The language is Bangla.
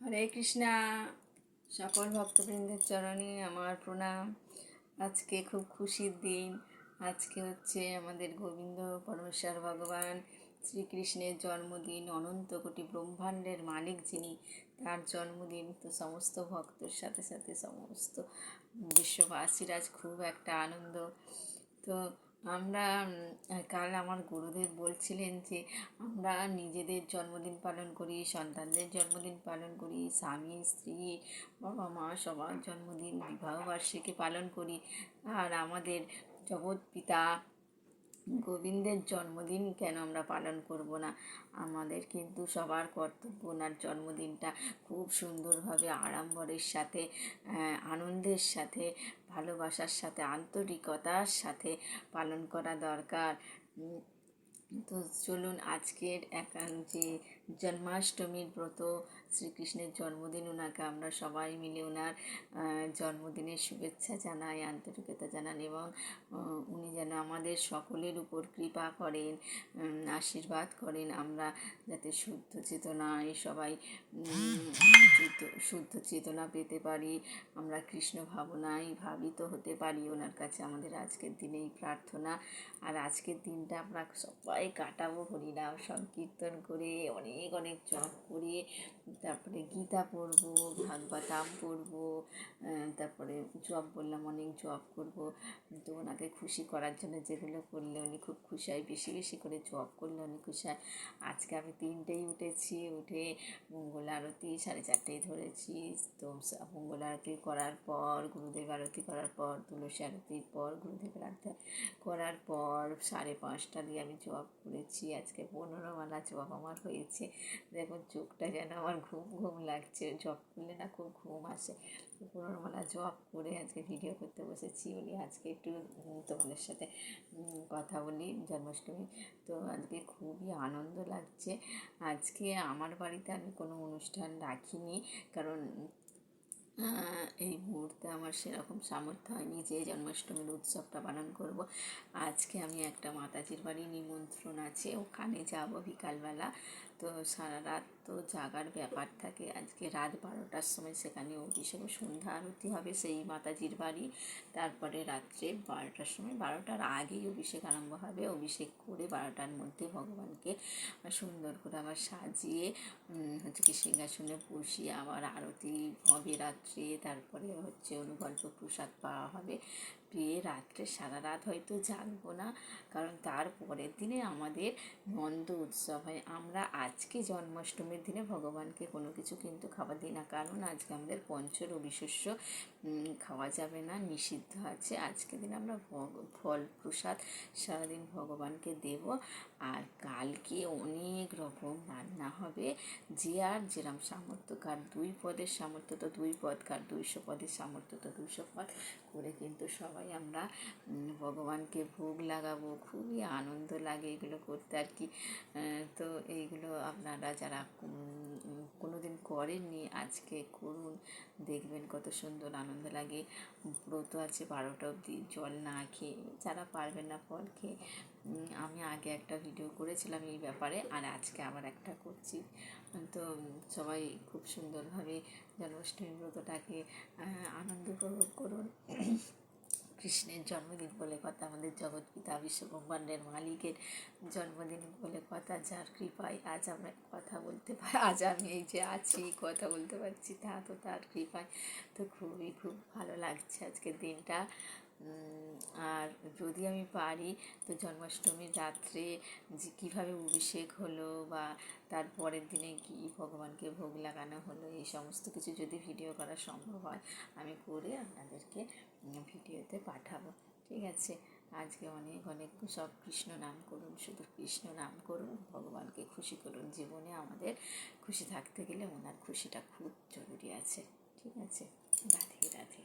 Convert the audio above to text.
হরে কৃষ্ণা। সকল ভক্তবৃন্দের চরণে আমার প্রণাম। আজকে খুব খুশির দিন। আজকে হচ্ছে আমাদের গোবিন্দ পরমেশ্বর ভগবান শ্রীকৃষ্ণের জন্মদিন। অনন্ত কোটি ব্রহ্মাণ্ডের মালিক যিনি, তার জন্মদিন। তো সমস্ত ভক্তর সাথে সাথে সমস্ত বিশ্ববাসীর আজ খুব একটা আনন্দ। তো আমরা কাল আমার গুরুদেব বলছিলেন যে আমরা নিজেদের জন্মদিন পালন করি, সন্তানদের জন্মদিন পালন করি, স্বামী স্ত্রী বাবা মা সবার জন্মদিন বিবাহবার্ষিকী পালন করি, আর আমাদের জগৎ পিতা গোবিন্দের জন্মদিন কেন আমরা পালন করব না? আমাদের কিন্তু সবার কর্তব্য ওনার জন্মদিনটা খুব সুন্দরভাবে আড়ম্বরের সাথে, আনন্দের সাথে, ভালোবাসার সাথে, আন্তরিকতার সাথে পালন করা দরকার। তো চলুন আজকের যে জন্মাষ্টমীর ব্রত, শ্রীকৃষ্ণের জন্মদিন, ওনাকে আমরা সবাই মিলে ওনার জন্মদিনের শুভেচ্ছা জানাই, আন্তরিকতা জানান, এবং উনি যেন আমাদের সকলের উপর কৃপা করেন, আশীর্বাদ করেন। আমরা যাতে শুদ্ধ চেতনায় সবাই শুদ্ধ চেতনা পেতে পারি, আমরা কৃষ্ণ ভাবনায় ভাবিত হতে পারি। ওনার কাছে আমাদের আজকের দিনেই প্রার্থনা। আর আজকের দিনটা আমরা সবাই কাটাবো হরিনাম সংকীর্তন করে, অনেক অনেক জপ করে, তারপরে গীতা পড়বো, ভাগবতাম পড়বো, তারপরে জপ বললাম, অনেক জপ করব। তো ওনাকে খুশি করার জন্য যেগুলো করলে উনি খুব খুশি হয়, বেশি বেশি করে জপ করলে উনি খুশি হয়। আজকে আমি 3টেই উঠেছি, উঠে মঙ্গল আরতি 4:30 ধরেছি। তো মঙ্গল আরতি করার পর, গুরুদেব আরতি করার পর, তুলসী আরতির পর, গুরুদেবের আরতি করার পর 5:30 দিয়ে আমি জব করেছি। আজকে 15 মালা জব আমার হয়েছে। দেখুন চোখটা যেন আমার ঘুম ঘুম লাগছে, জব করলে না খুব ঘুম আসে। 15 মালা জব করে আজকে ভিডিও করতে বসেছি। বলি আজকে একটু তোমাদের সাথে কথা বলি জন্মাষ্টমী। তো আজকে খুবই আনন্দ লাগছে। আজকে আমার বাড়িতে আমি কোনো অনুষ্ঠান রাখিনি, কারণ এই মুহূর্তে আমার সেরকম সামর্থ্য হয়নি যে জন্মাষ্টমীর উৎসবটা পালন করব। আজকে আমি একটা মাতাজির বাড়ি নিমন্ত্রণ আছে, ওখানে যাব বিকালবেলা। তো সারা রাত তো জাগার ব্যাপার থাকে। আজকে রাত 12টার সময় সেখানে অভিষেক, সন্ধ্যা আরতি হবে সেই মাতাজির বাড়ি। তারপরে রাত্রে 12টার সময়, 12টার আগেই অভিষেক আরম্ভ হবে। অভিষেক করে 12টার মধ্যে ভগবানকে সুন্দর করে আবার সাজিয়ে হচ্ছে কি সিংহাসনে বসিয়ে আবার আরতি হবে রাত্রে। তারপরে হচ্ছে অনুকল্প প্রসাদ পাওয়া হবে, পেয়ে রাত্রে সারা রাত হয়তো জাগবো না, কারণ তার পরের দিনে আমাদের নন্দ উৎসব হয়। আমরা আজকে জন্মাষ্টমীর দিনে ভগবানকে কোনো কিছু কিন্তু খাবার দিই না, কারণ আজকে আমাদের পঞ্চরবি শস্য খাওয়া যাবে না, নিষিদ্ধ আছে। আজকে দিন আমরা ফল প্রসাদ সারাদিন ভগবানকে দেব। আর কালকে অনেক রকম রান্না হবে, যে আর যেরম সামর্থ্য, কার 2 পদের সামর্থ্য তো 2 পদ, কার 200 পদের সামর্থ্য তো 200 পদ করে কিন্তু সবাই আমরা ভগবানকে ভোগ লাগাবো। খুবই আনন্দ লাগে এগুলো করতে আর কি। তো এইগুলো আপনারা যারা কোনো দিন করেননি আজকে করুন, দেখবেন কত সুন্দর আনন্দ লাগে। ব্রত আছে 12টা অবধি জল না খেয়ে, যারা পারবেন না ফল খেয়ে। আমি আগে একটা ভিডিও করেছিলাম এই ব্যাপারে, আর আজকে আবার একটা করছি। তো সবাই খুব সুন্দরভাবে জন্মাষ্টমী ব্রতটাকে আনন্দ উপভোগ করুন। কৃষ্ণের জন্মদিন বলে কথা, আমাদের জগৎপিতা বিশ্বব্রহ্মাণ্ডের মালিকের জন্মদিন বলে কথা, যার কৃপায় আজ আমরা কথা বলতে পারি, আজ আমি এই যে আছি কথা বলতে পারছি, তা তো তার কৃপায়। তো খুব ভালো লাগছে আজকের দিনটা। আর যদি আমি পারি তো জন্মাষ্টমীর রাত্রে যে কীভাবে অভিষেক হলো বা তার পরের দিনে কি ভগবানকে ভোগ লাগানো হলো, এই সমস্ত কিছু যদি ভিডিও করা সম্ভব হয় আমি করে আপনাদেরকে ভিডিওতে পাঠাবো। ঠিক আছে? আজকে অনেক অনেক সব কৃষ্ণ নাম করুন, শুধু কৃষ্ণ নাম করুন, ভগবানকে খুশি করুন। জীবনে আমাদের খুশি থাকতে গেলে ওনার খুশিটা খুব জরুরি আছে। ঠিক আছে? রাধে রাধে।